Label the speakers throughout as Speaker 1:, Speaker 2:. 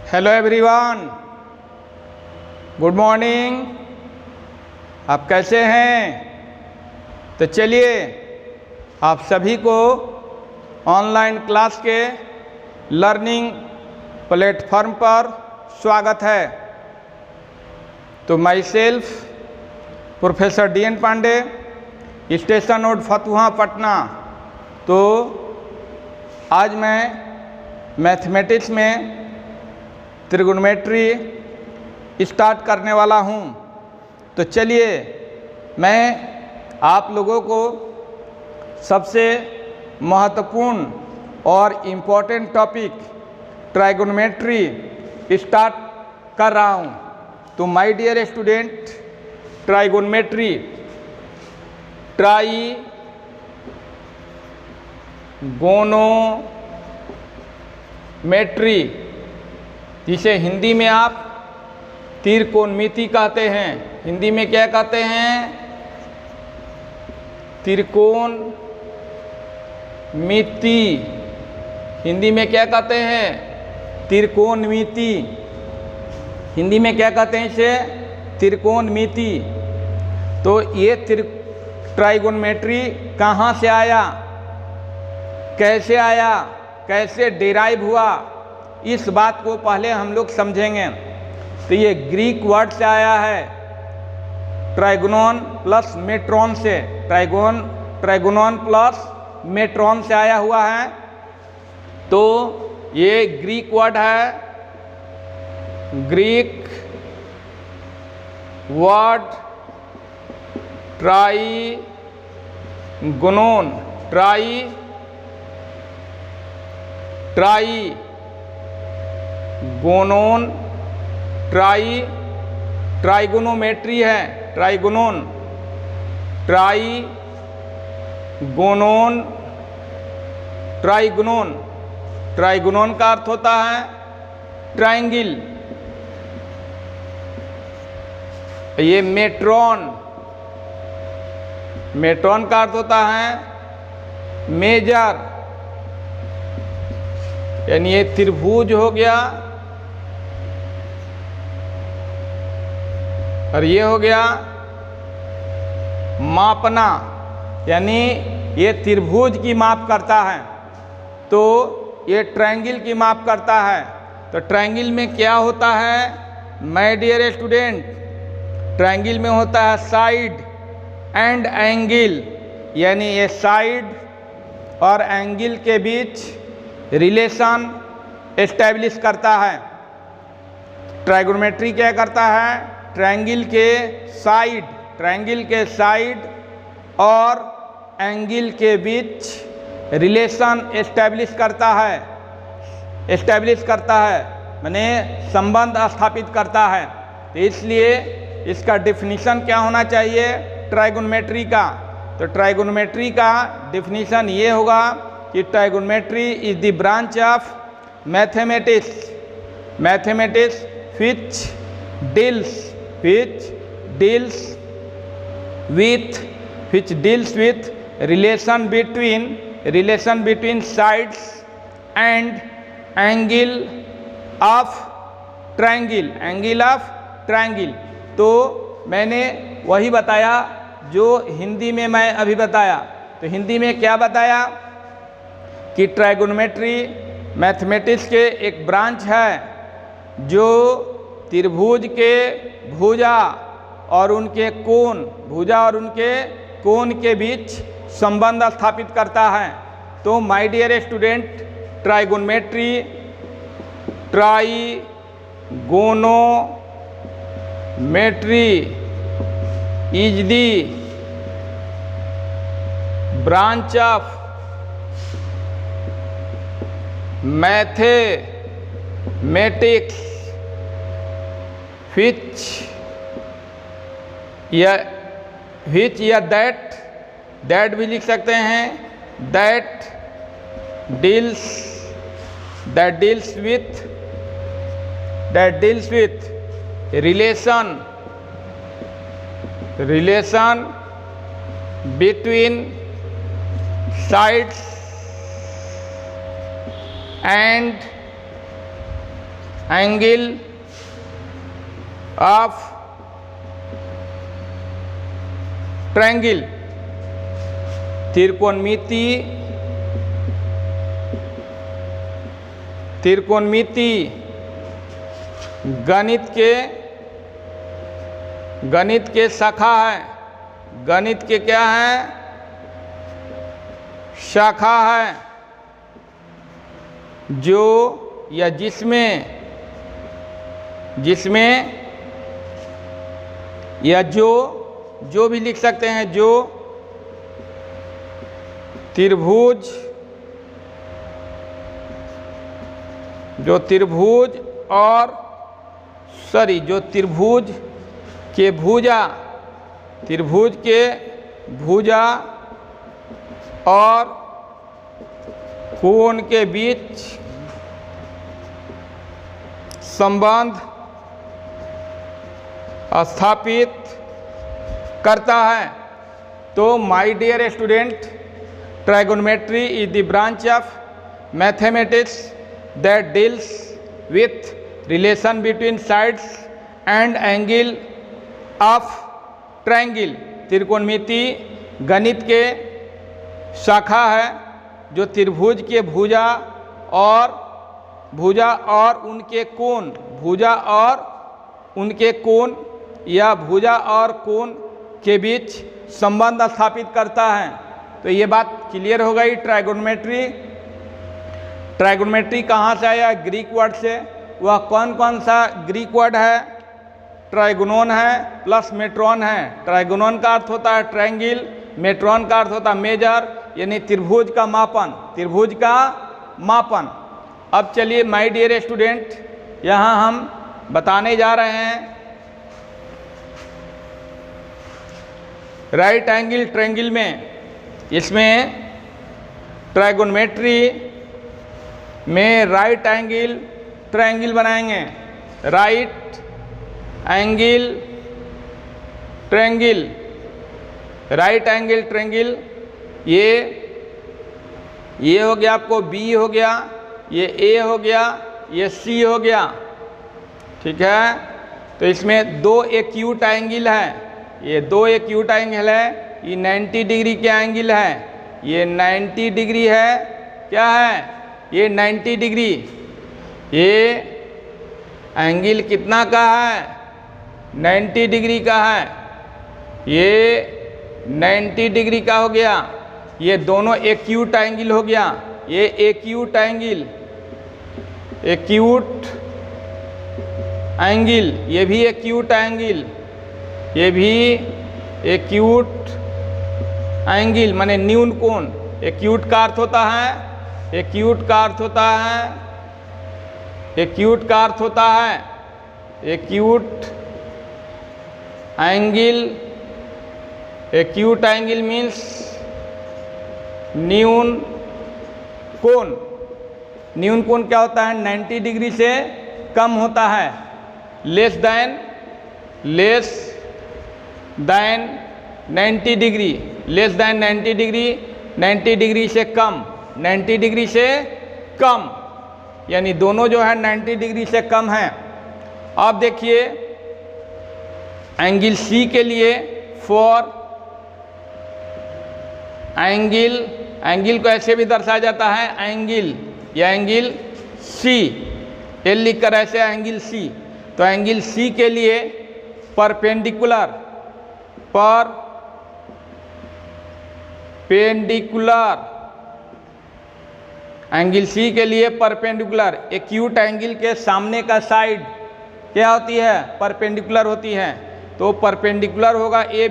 Speaker 1: Hello everyone, good morning. आप कैसे हैं? तो चलिए आप सभी को ऑनलाइन क्लास के लर्निंग प्लेटफॉर्म पर स्वागत है। तो myself professor DN Pandey, station road Fatuha Patna. तो आज मैं मैथमेटिक्स में त्रिगोनोमेट्री स्टार्ट करने वाला हूँ। तो चलिए मैं आप लोगों को सबसे महत्वपूर्ण और इम्पोर्टेंट टॉपिक ट्राइगोनोमेट्री स्टार्ट कर रहा हूँ। तो my dear student, trigonometry, trigonometry, जिसे हिंदी में आप त्रिकोणमिति कहते हैं। हिंदी में क्या कहते हैं? त्रिकोणमिति। हिंदी में क्या कहते हैं? त्रिकोणमिति। हिंदी में क्या कहते हैं इसे? त्रिकोणमिति। तो ये ट्राइगोनोमेट्री कहाँ से आया, कैसे आया, कैसे डिराइव हुआ, इस बात को पहले हम लोग समझेंगे। तो ये ग्रीक वर्ड से आया है, ट्राइगोनोन प्लस मेट्रॉन से। ट्राइगोनोन प्लस मेट्रॉन से आया हुआ है। तो ये ग्रीक वर्ड है, ग्रीक वर्ड ट्राइगोनोन, ट्राइगोनोन, ट्राइगोनोमेट्री है, ट्राइगोनोन, ट्राइगोनोन, ट्राइगोनोन। ट्राइगोनोन का अर्थ होता है ट्रायंगल। ये मेट्रॉन, मेट्रॉन का अर्थ होता है मेजर, यानी ये त्रिभुज हो गया और ये हो गया मापना, यानी ये त्रिभुज की माप करता है। तो ये ट्रायंगल की माप करता है। तो ट्रायंगल में क्या होता है माय डियर स्टूडेंट? ट्रायंगल में होता है साइड एंड एंगल, यानी ये साइड और एंगल के बीच रिलेशन एस्टैब्लिश करता है। ट्राइगोनोमेट्री क्या करता है? ट्रायंगल के साइड और एंगल के बीच रिलेशन एस्टैब्लिश करता है, माने संबंध स्थापित करता है। तो इसलिए इसका डेफिनेशन क्या होना चाहिए ट्राइगोनोमेट्री का? तो ट्राइगोनोमेट्री का डेफिनेशन ये होगा कि trigonometry is the branch of mathematics which deals with relation between sides and angle of triangle। तो मैंने वही बताया जो हिंदी में मैं अभी बताया। तो हिंदी में क्या बताया कि ट्राइगोनोमेट्री मैथमेटिक्स के एक ब्रांच है जो त्रिभुज के भुजा और उनके कोण के बीच संबंध स्थापित करता है। तो my dear student, trigonometry is the branch of mathematics which या that भी लिख सकते हैं, that deals with relation between sides and angle of triangle, त्रिकोणमिति, त्रिकोणमिति गणित के शाखा है, गणित के क्या है, शाखा है, जो या जिसमें या जो भी लिख सकते हैं, जो त्रिभुज और जो त्रिभुज के भुजा और कोण के बीच संबंध स्थापित करता है। तो my dear student, trigonometry is the branch of mathematics that deals with relation between sides and angle of triangle. त्रिकोणमिति गणित के शाखा है जो त्रिभुज के भुजा और उनके कोण, या भुजा और कोण के बीच संबंध स्थापित करता है। तो ये बात क्लियर हो गई। ट्राइगोनोमेट्री कहाँ से आया? ग्रीक वर्ड से। वह कौन सा ग्रीक वर्ड है? ट्राइगोनोन है प्लस मेट्रॉन है। ट्राइगोनोन का अर्थ होता है ट्रायंगल, मेट्रॉन का अर्थ होता है मेजर, यानी त्रिभुज का मापन। अब चलिए माय डियर स्टूडेंट, यहाँ हम बताने जा रहे हैं राइट एंगल ट्रायंगल में। इसमें ट्राइगोनोमेट्री में राइट एंगल ट्रायंगल बनाएंगे। राइट एंगल ट्रायंगल, ये हो गया आपको बी हो गया, ये ए हो गया, ये सी हो गया, ठीक है। तो इसमें दो एक्यूट एंगल है, ये दो एक्यूट एंगल है, ये 90 डिग्री के एंगल है, ये 90 डिग्री है। क्या है? ये 90 डिग्री। ये एंगल कितना का है? 90 डिग्री का है। ये 90 डिग्री का हो गया। ये दोनों एक्यूट एंगल हो गया। ये एक्यूट एंगल, ये भी एक्यूट एंगल, ये भी एक्यूट एंगल माने न्यून कोण। एक्यूट का अर्थ होता है एक्यूट एंगल मीन्स न्यून कोण। न्यून कोण क्या होता है? 90 डिग्री से कम होता है। लेस देन 90 डिग्री, 90 डिग्री से कम, 90 डिग्री से कम, यानी दोनों जो है 90 डिग्री से कम है। अब देखिए एंगल सी के लिए, फॉर एंगल को ऐसे भी दर्शाया जाता है एंगल, या एंगल सी, एल लिखकर ऐसे एंगल सी। तो एंगल सी के लिए परपेंडिकुलर एंगल सी के लिए परपेंडिकुलर, एक्यूट एंगल के सामने का साइड क्या होती है? परपेंडिकुलर होती है। तो परपेंडिकुलर होगा ए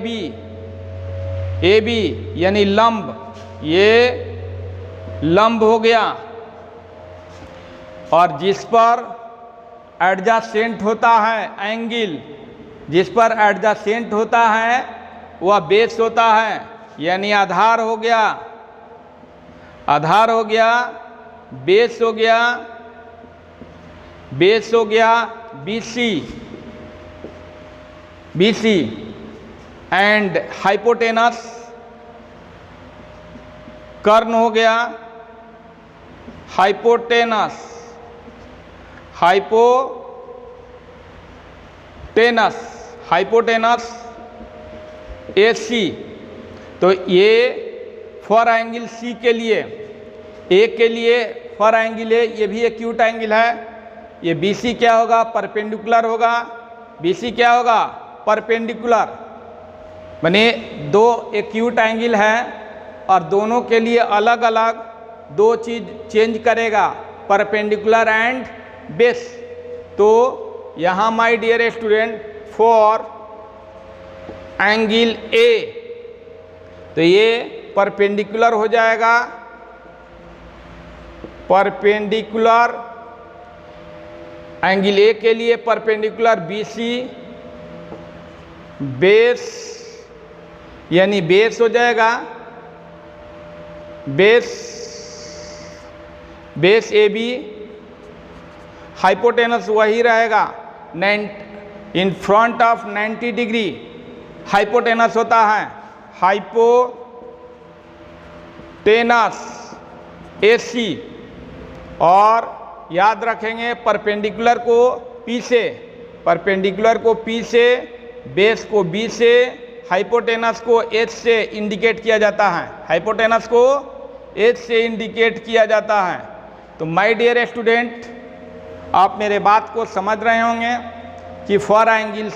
Speaker 1: बी यानी लंब, ये लंब हो गया। और जिस पर एडजेसेंट होता है एंगल, जिस पर एडजेसेंट होता है वह बेस होता है, यानी आधार हो गया, बेस हो गया BC एंड हाइपोटेनस कर्ण हो गया हाइपोटेनस AC। तो ये फॉर एंगल C के लिए, A के लिए फॉर एंगल A, ये भी एक्यूट एंगल है। ये BC क्या होगा? परपेंडिकुलर होगा। BC क्या होगा? परपेंडिकुलर। माने दो एक्यूट एंगल है और दोनों के लिए अलग अलग दो चीज चेंज करेगा, परपेंडिकुलर एंड बेस। तो यहाँ my dear student for angle A, तो ये परपेंडिकुलर हो जाएगा, परपेंडिकुलर एंगल A के लिए परपेंडिकुलर BC, बेस यानी बेस हो जाएगा, बेस AB, हाइपोटेनस वही रहेगा इन फ्रंट ऑफ 90 डिग्री हाइपोटेनस होता है, हाइपोटेनस AC। और याद रखेंगे परपेंडिकुलर को P से, परपेंडिकुलर को P से, बेस को B से, हाइपोटेनस को H से इंडिकेट किया जाता है, हाइपोटेनस को H से इंडिकेट किया जाता है। तो माय डियर स्टूडेंट, आप मेरे बात को समझ रहे होंगे कि फॉर एंगल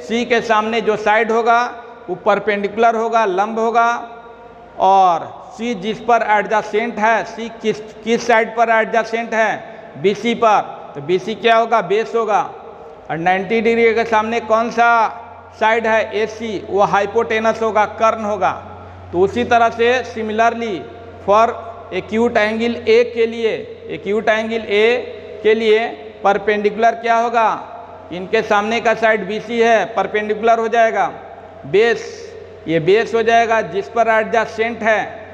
Speaker 1: C के सामने जो साइड होगा वो परपेंडिकुलर होगा, लंब होगा, और C जिस पर एडजेसेंट है, C किस साइड पर एडजेसेंट है? BC पर। तो BC क्या होगा? बेस होगा। और 90 डिग्री के सामने कौन सा साइड है? AC, वो हाइपोटेनस होगा, कर्ण होगा। तो उसी तरह से similarly for acute angle A के लिए, एक्यूट एंगल A के लिए परपेंडिकुलर क्या होगा? इनके सामने का साइड BC है, परपेंडिकुलर हो जाएगा, बेस, ये बेस हो जाएगा जिस पर एडजेसेंट है।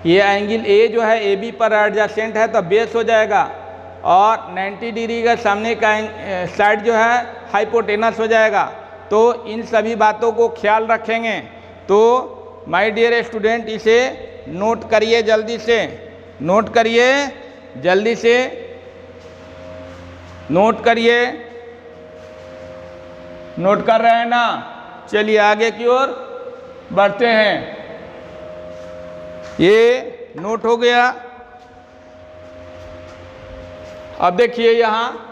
Speaker 1: ये एंगल A जो है AB पर एडजेसेंट है तो बेस हो जाएगा, और 90 डिग्री का सामने का साइड जो है हाइपोटेनस हो जाएगा। तो इन सभी बातों को ख्याल रखेंगे। तो माय डियर स्टूडेंट, इसे नोट करिए जल्दी से, नोट करिए जल्दी से, नोट करिए, नोट कर रहे हैं ना? चलिए आगे की ओर बढ़ते हैं। ये नोट हो गया। अब देखिए यहाँ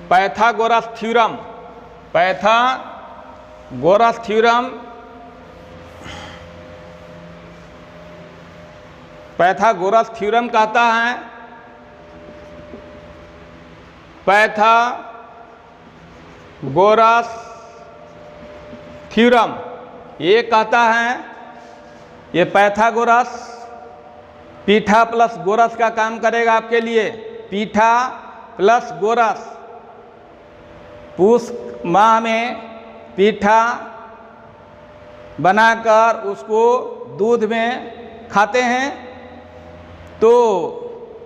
Speaker 1: Pythagoras theorem, Pythagoras theorem, Pythagoras theorem कहता है, पाइथागोरस थ्योरम ये कहता है, ये पाइथागोरस पीठा प्लस गोरस का काम करेगा आपके लिए। पीठा प्लस गोरस, पूष माह में पीठा बनाकर उसको दूध में खाते हैं तो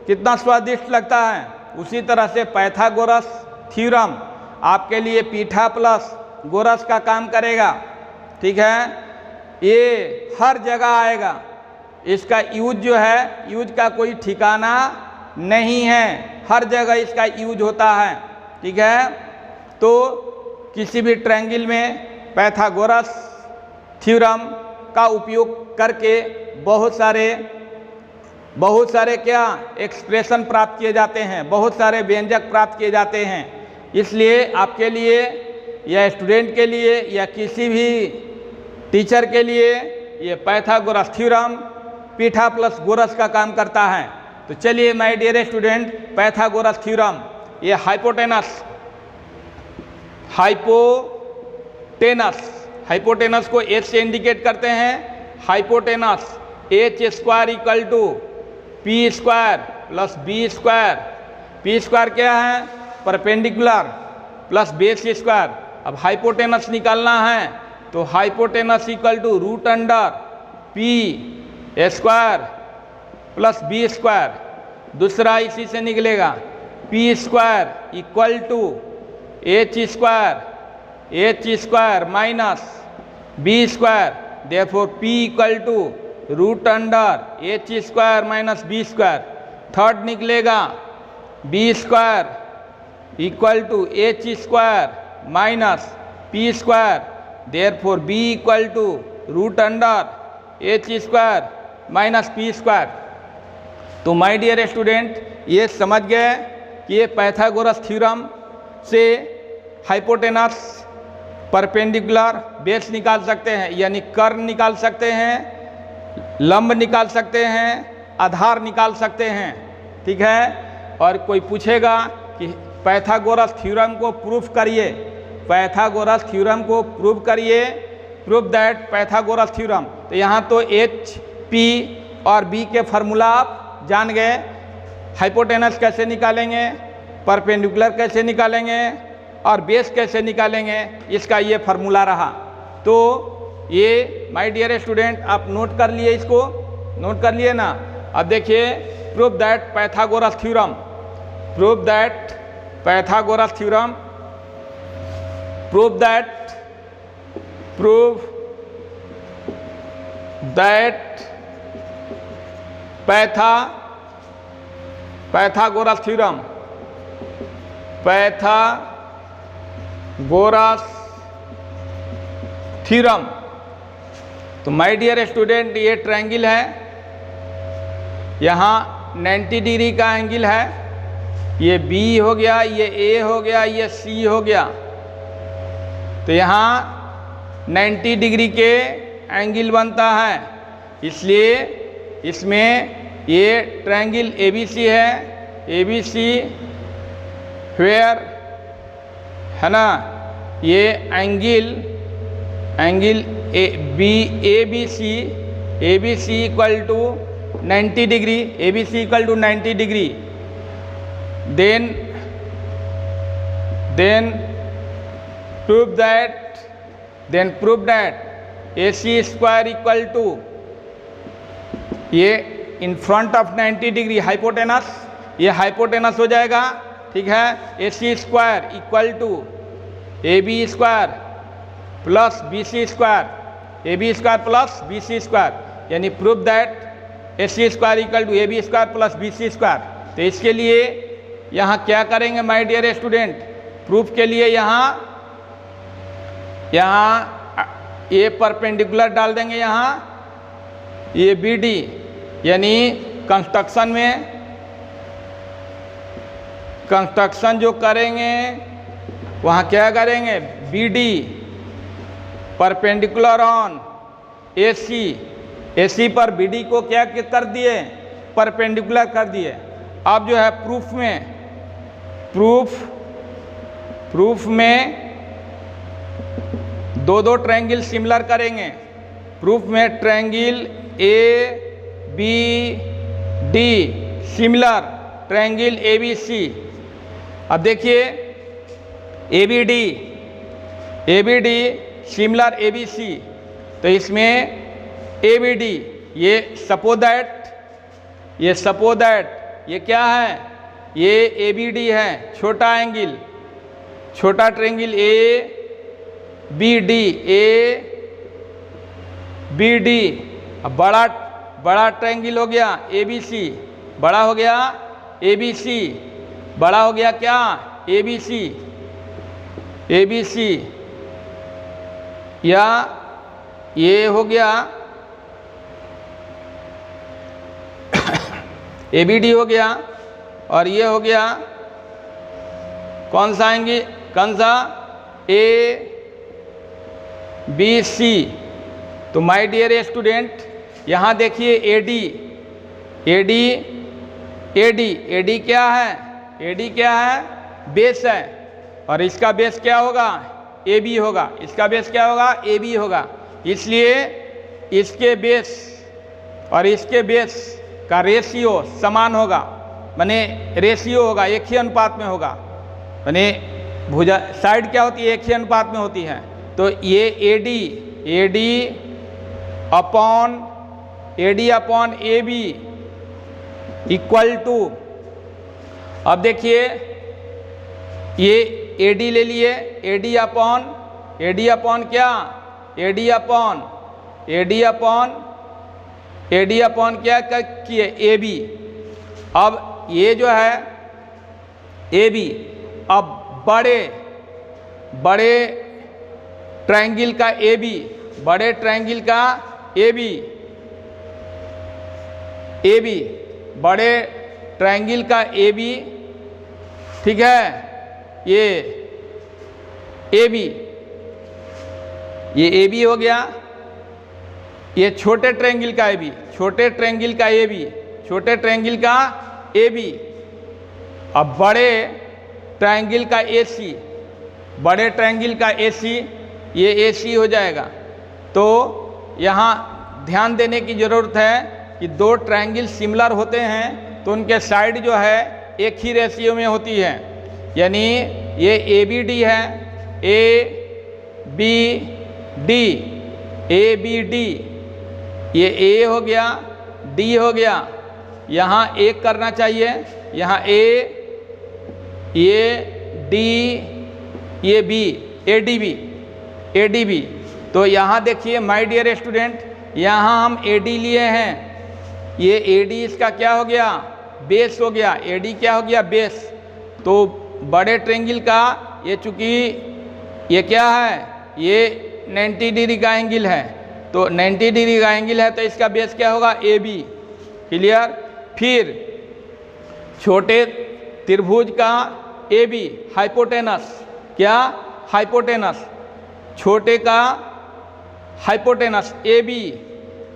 Speaker 1: कितना स्वादिष्ट लगता है। उसी तरह से पाइथागोरस थ्योरम आपके लिए पीठा प्लस गोरस का काम करेगा। ठीक है, ये हर जगह आएगा, इसका यूज जो है, यूज का कोई ठिकाना नहीं है, हर जगह इसका यूज होता है। ठीक है, तो किसी भी ट्रायंगल में पाइथागोरस थ्योरम का उपयोग करके बहुत सारे क्या एक्सप्रेशन प्राप्त किए जाते हैं, बहुत सारे व्यंजक प्राप्त किए जाते हैं। इसलिए आपके लिए या स्टूडेंट के लिए या किसी भी टीचर के लिए ये पाइथागोरस थ्योरम पीठा प्लस गोरस का काम करता है। तो चलिए my dear student, Pythagoras theorem, ये हाइपोटेनस को H से इंडिकेट करते हैं। Hypotenuse H square equal to P square plus B square. P square क्या है? Perpendicular plus base square. अब हाइपोटेनस निकालना है तो hypotenuse equal to root under P square plus B square. दूसरा इसी से निकलेगा P square equal to H square minus B square. Therefore P equal to root under H square minus B square. Third निकलेगा B square equal to H square minus P square, therefore B equal to root under H square minus P square. तो my dear student, ये समझ गए कि ये Pythagoras theorem से hypotenuse, perpendicular, base निकाल सकते हैं, यानी कर्व निकाल सकते हैं, लंब निकाल सकते हैं, आधार निकाल सकते हैं। ठीक है। और कोई पूछेगा कि पाइथागोरस थ्योरम को प्रूफ करिए, पाइथागोरस थ्योरम को प्रूव करिए, प्रूव दैट पाइथागोरस थ्योरम। तो यहाँ तो एच, पी और बी के फार्मूला आप जान गए। हाइपोटेनस कैसे निकालेंगे, परपेंडिकुलर कैसे निकालेंगे और बेस कैसे निकालेंगे, इसका ये फार्मूला रहा। तो ये माय डियर स्टूडेंट आप नोट कर लिए, इसको नोट कर लिए ना। अब देखिए, prove that Pythagoras theorem, prove that Pythagoras theorem, prove that Pythagoras theorem, Pythagoras theorem. तो माय डियर स्टूडेंट, ये ट्रायंगल है, यहाँ 90 डिग्री का एंगल है, ये बी हो गया, ये ए हो गया, ये सी हो गया। तो यहाँ 90 डिग्री के एंगल बनता है, इसलिए इसमें ये ट्रायंगल ABC है, ABC वेयर है ना, ये angle ABC equal to 90 degree, ABC equal to 90 degree. Then prove that AC square equal to, ये in front of 90 degree hypotenuse, ये हाइपोटेनस हो जाएगा। ठीक है। AC square equal to AB square plus BC square, AB square plus BC square, यानी prove that AC square equal to AB square plus BC square. तो इसके लिए यहाँ क्या करेंगे माय डियर स्टूडेंट, प्रूफ के लिए यहाँ ये परपेंडिकुलर डाल देंगे, यहाँ ये BD, यानी कंस्ट्रक्शन जो करेंगे वहाँ क्या करेंगे, BD परपेंडिकुलर ऑन AC पर BD को क्या कर दिए, परपेंडिकुलर कर दिए। अब जो है प्रूफ में दो ट्रायंगल सिमिलर करेंगे। प्रूफ में triangle ABD similar triangle ABC। अब देखिए ABD सिमिलर ABC, तो इसमें ABD ये सपोज दैट ये क्या है, ये ABD है, छोटा एंगल, छोटा ट्रायंगल ABD, अब बड़ा ट्रायंगल हो गया ABC, बड़ा हो गया ABC, बड़ा हो गया क्या, ABC या ये हो गया ABD हो गया, और ये हो गया कौन सा आएंगे, कौन सा, ABC। तो माय डियर स्टूडेंट, यहाँ देखिए AD क्या है, AD क्या है, बेस है, और इसका बेस क्या होगा, AB होगा, इसका बेस क्या होगा, AB होगा। इसलिए इसके बेस और इसके बेस का रेशियो समान होगा, माने रेशियो होगा, एक ही अनुपात में होगा, माने भुजा साइड क्या होती है, एक ही अनुपात में होती है। तो ये AD upon AB equal to, अब देखिए ये AD ले लिए, AD अपॉन क्या, AD अपॉन क्या किए, AB। अब ये जो है ए बी, अब बड़े ट्रायंगल का ए बी, बड़े ट्रायंगल का ए बी, बड़े ट्रायंगल का ए बी, ठीक है, ये ए बी, ये ए बी हो गया। ये छोटे ट्रायंगल का ए बी, छोटे ट्रायंगल का ए बी, छोटे ट्रायंगल का ए बी। अब बड़े ट्रायंगल का ए सी, बड़े ट्रायंगल का ए सी, ये ए सी हो जाएगा। तो यहाँ ध्यान देने की ज़रूरत है कि दो ट्रायंगल सिमिलर होते हैं तो उनके साइड जो है एक ही रेशियो में होती है। यानी ये ए बी डी है, A B D, A B D, ये ए हो गया, डी हो गया, यहाँ एक करना चाहिए, यहाँ ए, ये डी, ये B, A D B, A D B. तो यहाँ देखिए माय डियर स्टूडेंट, यहाँ हम ए डी लिए हैं, ये ए डी इसका क्या हो गया, बेस हो गया, ए डी क्या हो गया, बेस। तो बड़े ट्रायंगल का ये चूँकि ये क्या है, ये 90 डिग्री का एंगल है, तो 90 डिग्री का एंगल है तो इसका बेस क्या होगा, ए बी। क्लियर। फिर छोटे त्रिभुज का ए बी, हाइपोटेनस, क्या, हाइपोटेनस, छोटे का हाइपोटेनस ए बी,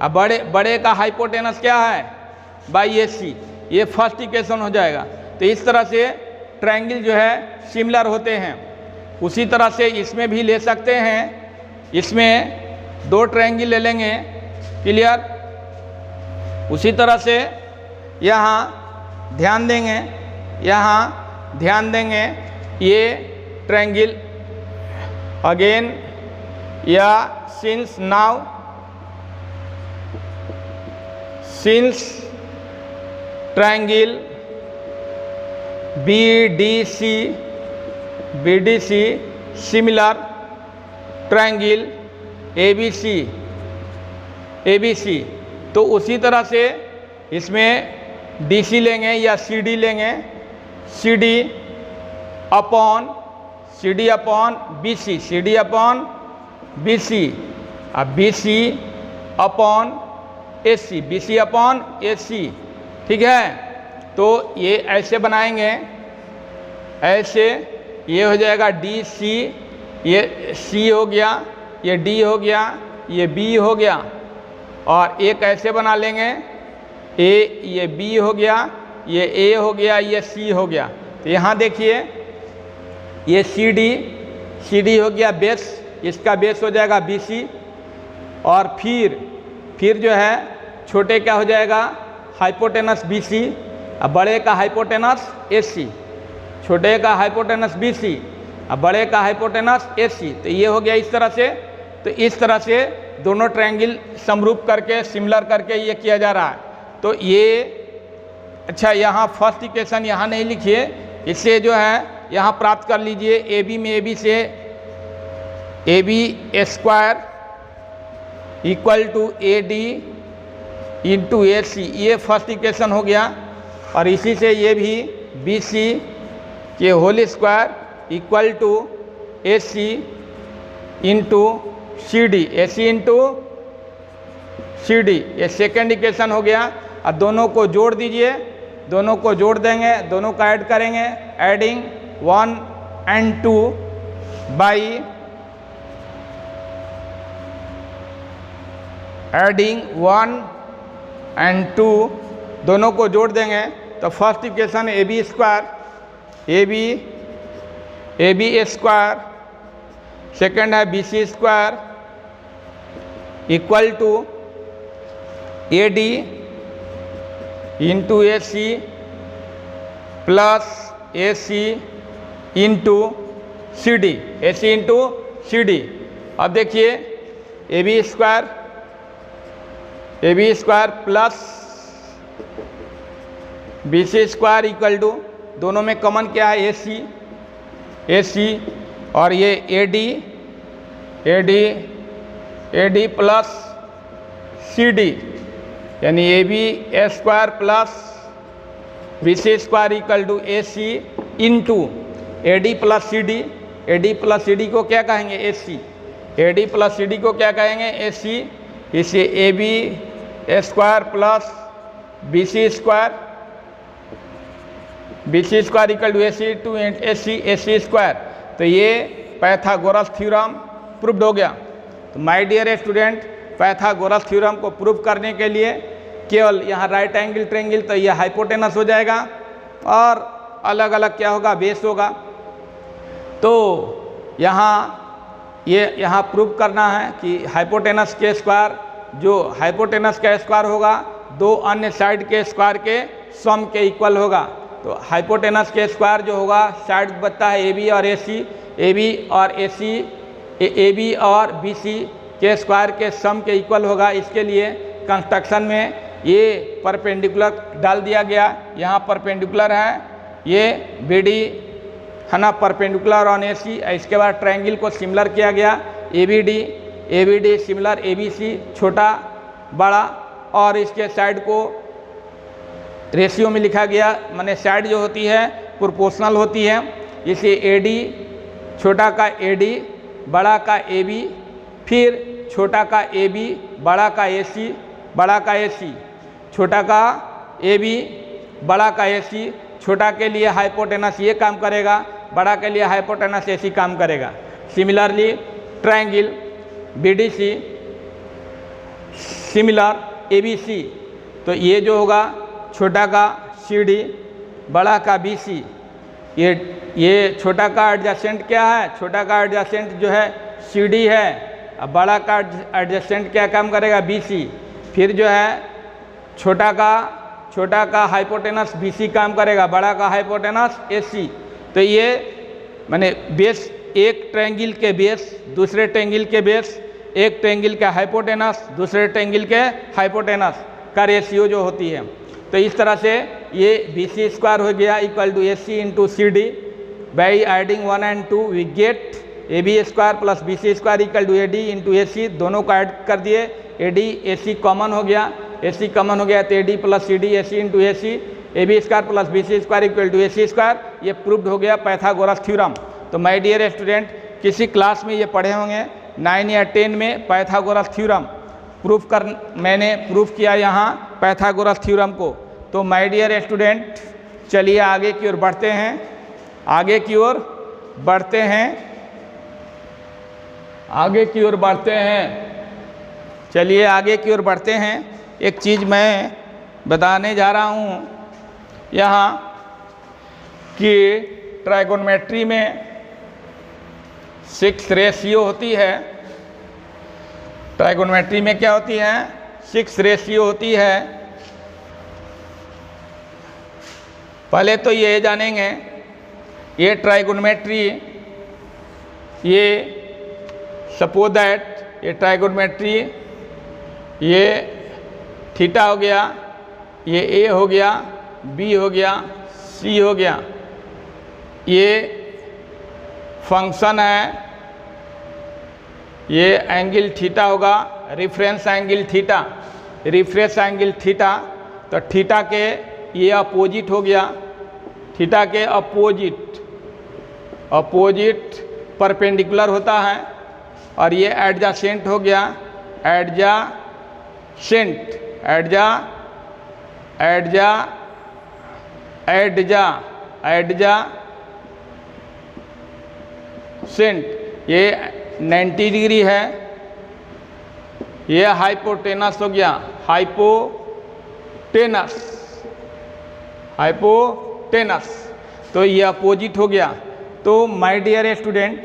Speaker 1: अब बड़े का हाइपोटेनस क्या है, बाई ए सी। ये फर्स्ट इक्वेशन हो जाएगा। तो इस तरह से ट्रायंगल जो है सिमिलर होते हैं। उसी तरह से इसमें भी ले सकते हैं, इसमें दो ट्रायंगल ले लेंगे। क्लियर। उसी तरह से यहाँ ध्यान देंगे, यहाँ ध्यान देंगे, ये ट्रायंगल अगेन, या since now, since triangle BDC similar triangle ABC। तो उसी तरह से इसमें DC लेंगे या CD लेंगे, CD upon BC, CD upon BC, अब BC upon AC, BC upon AC। ठीक है। तो ये ऐसे बनाएंगे, ऐसे, ये हो जाएगा DC, ये C हो गया, ये D हो गया, ये B हो गया, और एक ऐसे बना लेंगे, A, ये B हो गया, ये A हो गया, ये C हो गया। तो यहाँ देखिए ये CD हो गया बेस, इसका बेस हो जाएगा BC, और फिर जो है छोटे क्या हो जाएगा, हाइपोटेनस BC, अब बड़े का हाइपोटेनस AC, छोटे का हाइपोटेनस BC, अब बड़े का हाइपोटेनस AC। तो ये हो गया इस तरह से। तो इस तरह से दोनों ट्रायंगल समरूप करके, सिमिलर करके ये किया जा रहा है। तो ये अच्छा, यहाँ फर्स्ट इक्वेशन यहाँ नहीं लिखिए, इससे जो है यहाँ प्राप्त कर लीजिए। AB में AB से AB square equal to AD into AC, ये फर्स्ट इक्वेशन हो गया। और इसी से ये भी BC के whole square equal to AC into CD, AC into CD, ये सेकेंड इक्वेशन हो गया। अब दोनों को जोड़ दीजिए, दोनों को जोड़ देंगे, दोनों का ऐड करेंगे, adding 1 and 2 by adding 1 and 2, दोनों को जोड़ देंगे तो first equation AB square, AB square, second है BC square equal to AD into AC plus AC into CD, AC into CD। अब देखिए AB square plus BC square equal to, दोनों में कॉमन क्या है, AC, और ये AD प्लस CD, यानी AB square plus BC square equal to AC into AD plus CD। AD plus CD को क्या कहेंगे? AC। AD प्लस CD को क्या कहेंगे? AC। इसे AB square plus BC square, BC square equal to AC to AC square. तो ये Pythagoras theorem proved हो गया। तो my dear student, Pythagoras theorem को प्रूव करने के लिए केवल यहाँ राइट एंगल ट्रायंगल, तो यह हाइपोटेनस हो जाएगा और अलग अलग क्या होगा? बेस होगा। तो यहाँ प्रूव करना है कि हाइपोटेनस के स्क्वायर, जो हाइपोटेनस का स्क्वायर होगा दो अन्य साइड के स्क्वायर के सम के इक्वल होगा। तो हाइपोटेनस के स्क्वायर जो होगा, साइड बचता है AB और AC, AB और BC के स्क्वायर के सम के इक्वल होगा। इसके लिए कंस्ट्रक्शन में ये परपेंडिकुलर डाल दिया गया। यहाँ परपेंडिकुलर है ये BD है ना, परपेंडिकुलर ऑन AC। इसके बाद ट्रायंगल को सिमिलर किया गया, ABD सिमिलर ABC, छोटा बड़ा, और इसके साइड को रेशियो में लिखा गया, माने साइड जो होती है प्रोपोर्शनल होती है। इसे AD, छोटा का AD, बड़ा का AB, फिर छोटा का AB, बड़ा का AC, बड़ा का AC, छोटा का AB, बड़ा का AC। छोटा के लिए हाइपोटेनस ये काम करेगा, बड़ा के लिए हाइपोटेनस AC काम करेगा। Similarly triangle BDC similar ABC, तो ये जो होगा छोटा का CD, बड़ा का BC। ये छोटा का एडजेसेंट क्या है? छोटा का एडजेसेंट जो है CD है, अब बड़ा का एडजेसेंट क्या काम करेगा? BC। फिर जो है छोटा का हाइपोटेनस BC काम करेगा, बड़ा का हाइपोटेनस AC। तो ये माने बेस, एक ट्रायंगल के बेस दूसरे ट्रायंगल के बेस, एक ट्रायंगल का हाइपोटेनस दूसरे ट्रायंगल के हाइपोटेनस का रेशियो जो होती है। तो इस तरह से ये BC स्क्वायर हो गया equal to AC into CD। By adding 1 and 2 we get AB square plus BC square equal to AD into AC। दोनों को ऐड कर दिए, AD AC कॉमन हो गया, AC कॉमन हो गया तो AD plus CD AC into AC, AB square plus BC square equal to AC square. ये प्रूव्ड हो गया पाइथागोरस थ्योरम। तो माय डियर स्टूडेंट, किसी क्लास में ये पढ़े होंगे 9 या 10 में पाइथागोरस थ्योरम मैंने प्रूफ किया यहाँ पाइथागोरस थ्योरम को। तो माय डियर स्टूडेंट, चलिए आगे की ओर बढ़ते हैं, आगे की ओर बढ़ते हैं। चलिए आगे की ओर बढ़ते हैं। एक चीज़ मैं बताने जा रहा हूँ यहाँ कि ट्राइगोनोमेट्री में 6 रेशियो होती है। ट्राइगोनोमेट्री में क्या होती है? 6 रेशियो होती है। पहले तो ये जानेंगे, ये ट्राइगोनोमेट्री, ये सपोज दैट ये ट्राइगोनोमेट्री, ये थीटा हो गया, ये A हो गया, B हो गया, C हो गया। ये फंक्शन है, ये एंगल थीटा होगा, reference angle theta, reference angle theta. तो थीटा के ये अपोजिट हो गया, थीटा के अपोजिट परपेंडिकुलर होता है, और ये एडजासेंट हो गया, एडजासेंट ये 90 डिग्री है। ये हाइपोटेनस हो गया, हाइपोटेनस। तो ये अपोजिट हो गया। तो my dear student,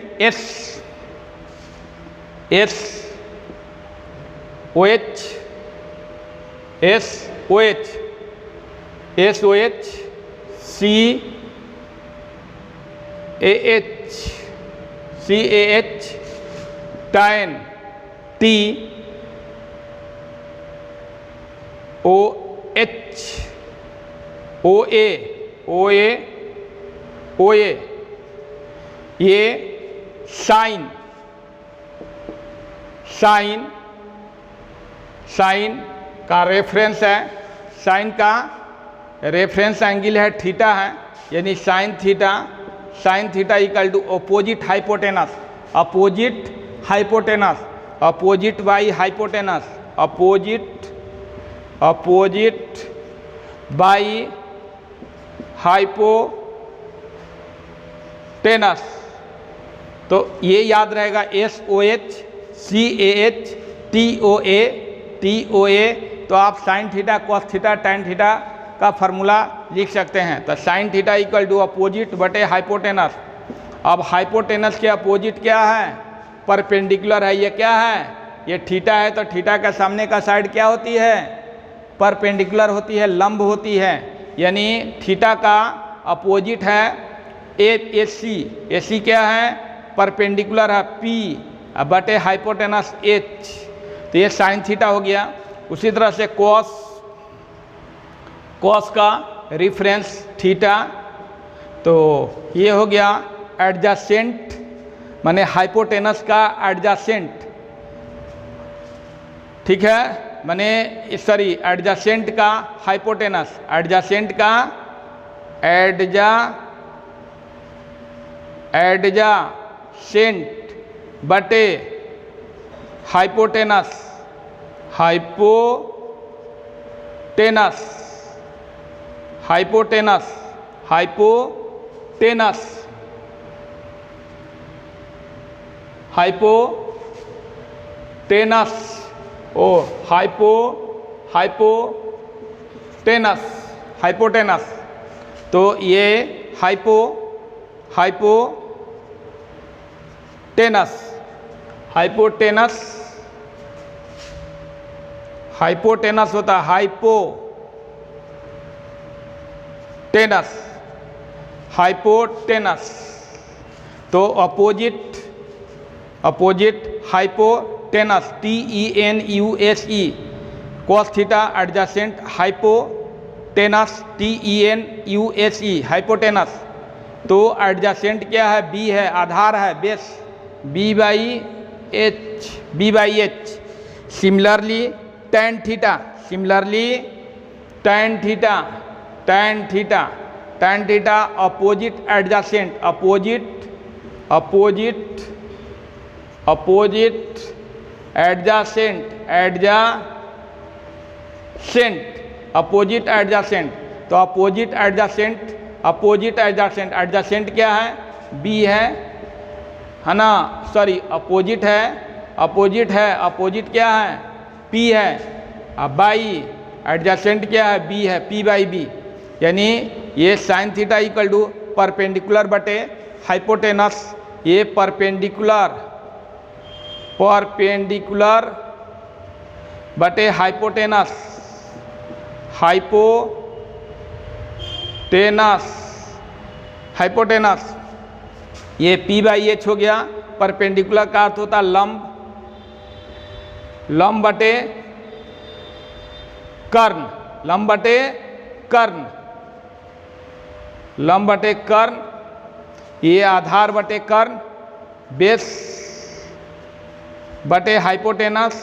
Speaker 1: SOH CAH tan TOH OA ये साइन का रेफरेंस है, साइन का रेफरेंस एंगल है थीटा है, यानी sine theta equal to opposite hypotenuse, opposite by hypotenuse, opposite by hypotenuse. तो ये याद रहेगा SOH CAH TOA। तो आप sine theta cos theta tan theta का फार्मूला लिख सकते हैं। तो sine theta equal to opposite बटे हाइपोटेनस। अब हाइपोटेनस के अपोजिट क्या है? परपेंडिकुलर है। ये क्या है? ये थीटा है, तो थीटा का सामने का साइड क्या होती है? परपेंडिकुलर होती है, लंब होती है। यानी थीटा का अपोजिट है AC क्या है? परपेंडिकुलर है P बटे हाइपोटेनस H। तो ये साइन थीटा हो गया। उसी तरह से कॉस का रिफरेंस थीटा, तो ये हो गया एडजेसेंट, माने हाइपोटेनस का एडजेसेंट, ठीक है, माने सॉरी एडजेसेंट का हाइपोटेनस, एडजेसेंट का एडजेसेंट बटे हाइपोटेनस, हाइपोटेनस हाइपोटेनस। तो ये हाइपोटेनस होता है, हाइपोटेनस। तो opposite hypotenuse TENUSE, cos theta adjacent hypotenuse TENUSE, hypotenuse. तो एडजेसेंट क्या है? B है, आधार है, base B by H। Similarly tan theta opposite adjacent, opposite adjacent. तो अपोजिट एडजेसेंट क्या है? B है ना, सॉरी अपोजिट है, अपोजिट क्या है? P है। अब बाई एडजेसेंट क्या है? B है, P बाई B। यानी ये sine theta equal to perpendicular बटे हाइपोटेनस, ये परपेंडिकुलर बटे हाइपोटेनस, ये P बाई H हो गया। परपेंडिकुलर का अर्थ होता है लंब बटे कर्ण, ये आधार बटे कर्ण, बेस बटे हाइपोटेनस,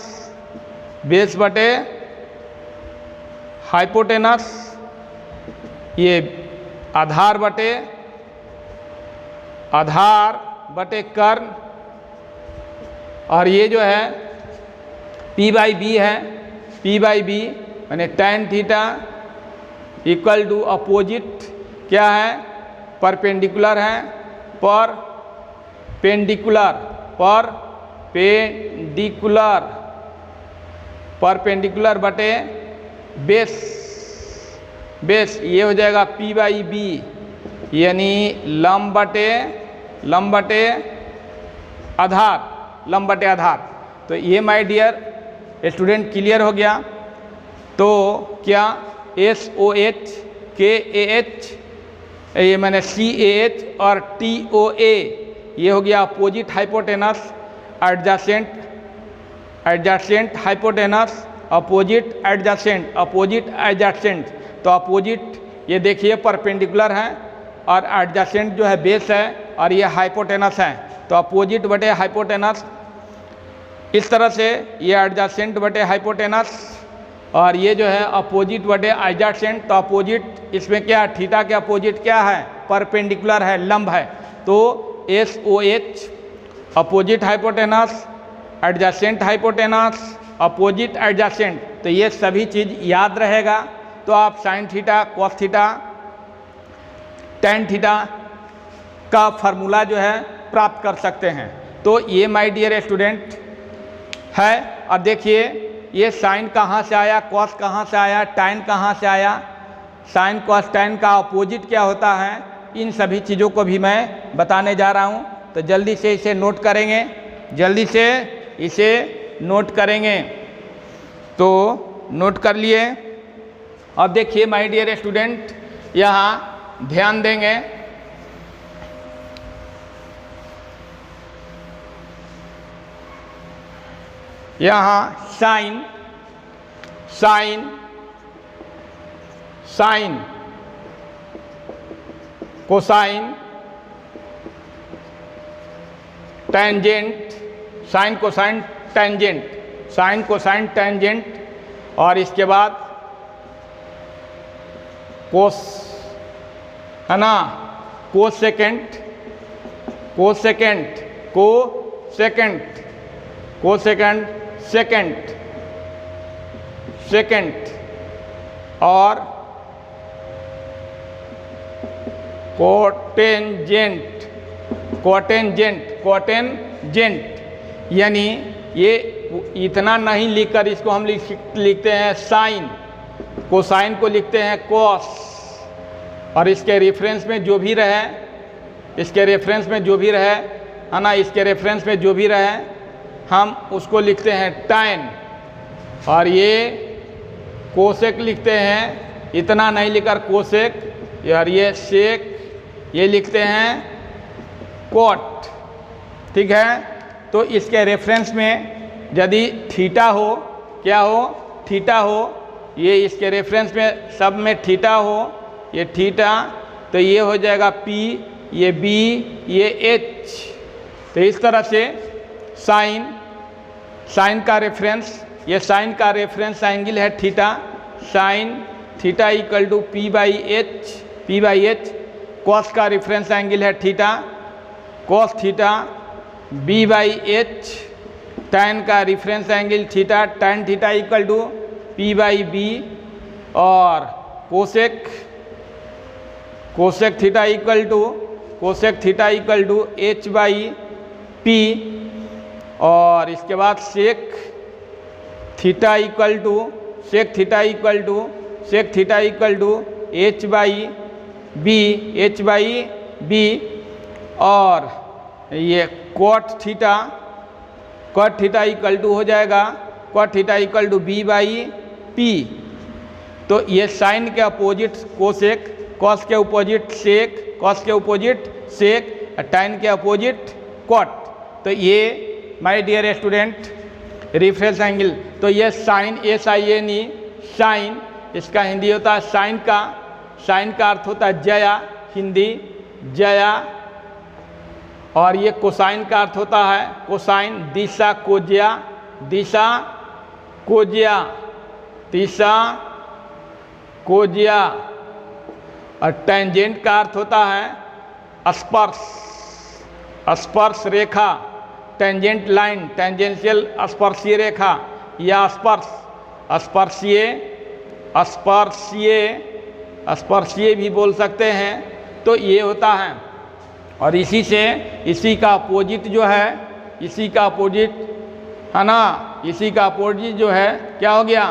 Speaker 1: ये आधार बटे कर्ण, और ये जो है P बाई B है, यानी tan theta equal to opposite क्या है? परपेंडिकुलर है, परपेंडिकुलर बटे बेस, ये हो जाएगा P बाई B, यानी लंब बटे आधार। तो ये माय डियर स्टूडेंट क्लियर हो गया। तो क्या SOH KAH, ये मैंने CAH और TOA, ये हो गया opposite hypotenuse, adjacent hypotenuse, opposite adjacent. तो अपोजिट ये देखिए परपेंडिकुलर है, और एडजेसेंट जो है बेस है, और ये हाइपोटेनस है। तो अपोजिट बटे हाइपोटेनस, इस तरह से ये एडजेसेंट बटे हाइपोटेनस, और ये जो है अपोजिट वर्ड है एडजेसेंट, तो अपोजिट इसमें क्या है, थीटा के अपोजिट क्या है, परपेंडिकुलर है, लंब है। तो SOH opposite hypotenuse, adjacent hypotenuse, opposite adjacent, तो ये सभी चीज़ याद रहेगा। तो आप sine theta, cos theta, tan theta का फार्मूला जो है प्राप्त कर सकते हैं। तो ये माय डियर स्टूडेंट है। और देखिए ये साइन कहाँ से आया, कॉस कहाँ से आया, टाइन कहाँ से आया, साइन कॉस टाइन का अपोजिट क्या होता है, इन सभी चीज़ों को भी मैं बताने जा रहा हूँ। तो जल्दी से इसे नोट करेंगे, जल्दी से इसे नोट करेंगे। तो नोट कर लिए। अब देखिए माय डियर स्टूडेंट, यहाँ ध्यान देंगे, यहाँ sine, sine, sine, cosine, tangent, sine cosine tangent, sine cosine tangent, और इसके बाद कोस, है ना, cosecant, cosecant, cosecant, cosecant, secant, secant, और कोटेंजेंट, कोटेंजेंट, कोटेंजेंट, यानी ये इतना नहीं लिखकर इसको हम लिखते हैं साइन, कोसाइन को लिखते हैं कॉस, और इसके रेफरेंस में जो भी रहे, इसके रेफरेंस में जो भी रहे, है ना, इसके रेफरेंस में जो भी रहे हम उसको लिखते हैं टाइन, और ये कोसेक लिखते हैं, इतना नहीं लिखकर कोसेक, और ये सेक ये लिखते हैं कोट, ठीक है। तो इसके रेफरेंस में यदि थीटा हो, क्या हो, थीटा हो, ये इसके रेफरेंस में सब में थीटा हो, ये थीटा, तो ये हो जाएगा P, ये B, ये H। तो इस तरह से साइन, साइन का रेफरेंस, ये साइन का रेफरेंस एंगल है theta, sine theta equal to P by H, P by H। Cos का रेफरेंस एंगल है theta, cos theta B by H। Tan का reference angle theta, tan theta equal to P by B। और cosec, cosec theta equal to, cosec theta equal to H by P। और इसके बाद sec theta equal to, sec theta equal to, sec theta equal to H by B, H by B। और ये cot theta, cot theta equal to हो जाएगा, cot theta equal to B by P। तो ये sine के opposite cosec, cos के opposite sec, cos के opposite sec, tan के अपोजिट कॉट। तो ये my dear student reference angle. तो ये साइन, SINE साइन, इसका हिंदी होता है साइन का, साइन का अर्थ होता है जया, हिंदी जया। और ये कोसाइन का अर्थ होता है कोसाइन, दिशा कोज्या, दिशा कोज्या, दिशा कोज्या। और टेंजेंट का अर्थ होता है स्पर्श, स्पर्श रेखा, टेंजेंट लाइन, टेंजेंशियल स्पर्शीय रेखा या स्पर्श, स्पर्शीय, स्पर्शीय, स्पर्शीय भी बोल सकते हैं। तो ये होता है। और इसी से, इसी का अपोजिट जो है, इसी का अपोजिट, है ना, इसी का अपोजिट जो है क्या हो गया,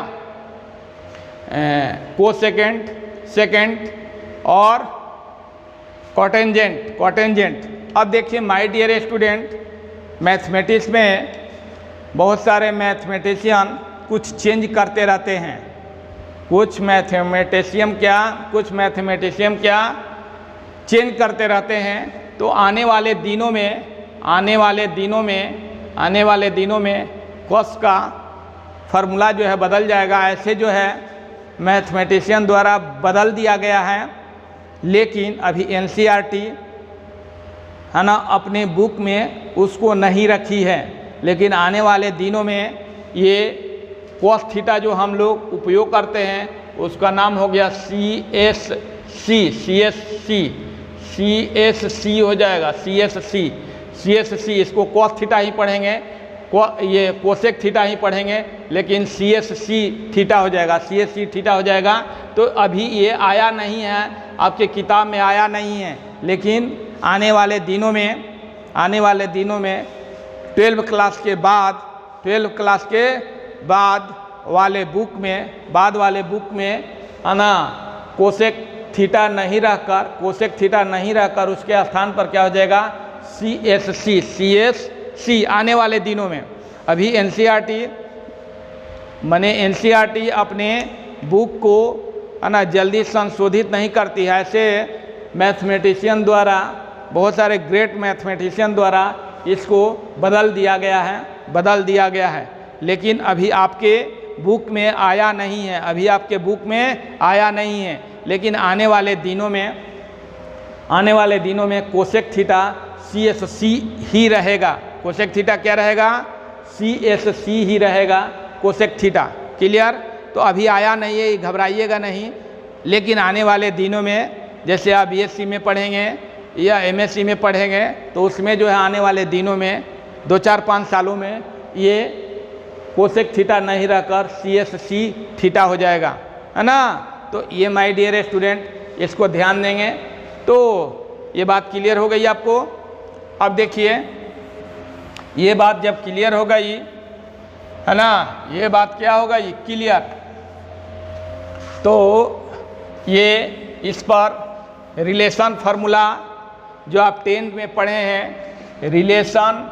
Speaker 1: कोसेकेंट, सेकेंड, और कॉटेंजेंट, कॉटेंजेंट। अब देखिए माय डियर स्टूडेंट, मैथमेटिक्स में बहुत सारे मैथमेटिशियन कुछ चेंज करते रहते हैं। कुछ मैथमेटिशियन क्या चेंज करते रहते हैं। तो आने वाले दिनों में कॉस का फार्मूला जो है बदल जाएगा। ऐसे जो है मैथमेटिशियन द्वारा बदल दिया गया है, लेकिन अभी NCERT है ना अपने बुक में उसको नहीं रखी है। लेकिन आने वाले दिनों में ये कॉस थीटा जो हम लोग उपयोग करते हैं उसका नाम हो गया CSC हो जाएगा, CSC। इसको कॉस थीटा ही पढ़ेंगे, ये कोसेक थीटा ही पढ़ेंगे, लेकिन CSC थीटा हो जाएगा, CSC थीटा हो जाएगा। तो अभी ये आया नहीं है, आपके किताब में आया नहीं है, लेकिन आने वाले दिनों में 12 क्लास के बाद वाले बुक में है ना कोसेक थीटा नहीं रहकर उसके स्थान पर क्या हो जाएगा CSC आने वाले दिनों में। अभी NCERT अपने बुक को है ना जल्दी संशोधित नहीं करती है। ऐसे मैथमेटिशियन द्वारा, बहुत सारे ग्रेट मैथमेटिशियन द्वारा इसको बदल दिया गया है, लेकिन अभी आपके बुक में आया नहीं है, लेकिन आने वाले दिनों में कोसेक थीटा CSC ही रहेगा। कोसेक थीटा क्या रहेगा? CSC ही रहेगा, कोसेक थीटा। क्लियर? तो अभी आया नहीं है, घबराइएगा नहीं, लेकिन आने वाले दिनों में जैसे आप BSc में पढ़ेंगे या MSc में पढ़ेंगे तो उसमें जो है आने वाले दिनों में 2-4-5 सालों में ये कोसेक थीटा नहीं रहकर CSC थीटा हो जाएगा, है ना। तो ये माय डियर स्टूडेंट, इसको ध्यान देंगे तो ये बात क्लियर हो गई आपको। अब देखिए, ये बात जब क्लियर हो गई है ना, ये बात क्या होगा, ये क्लियर, तो ये इस पर रिलेशन फार्मूला जो आप 10 में पढ़े हैं, रिलेशन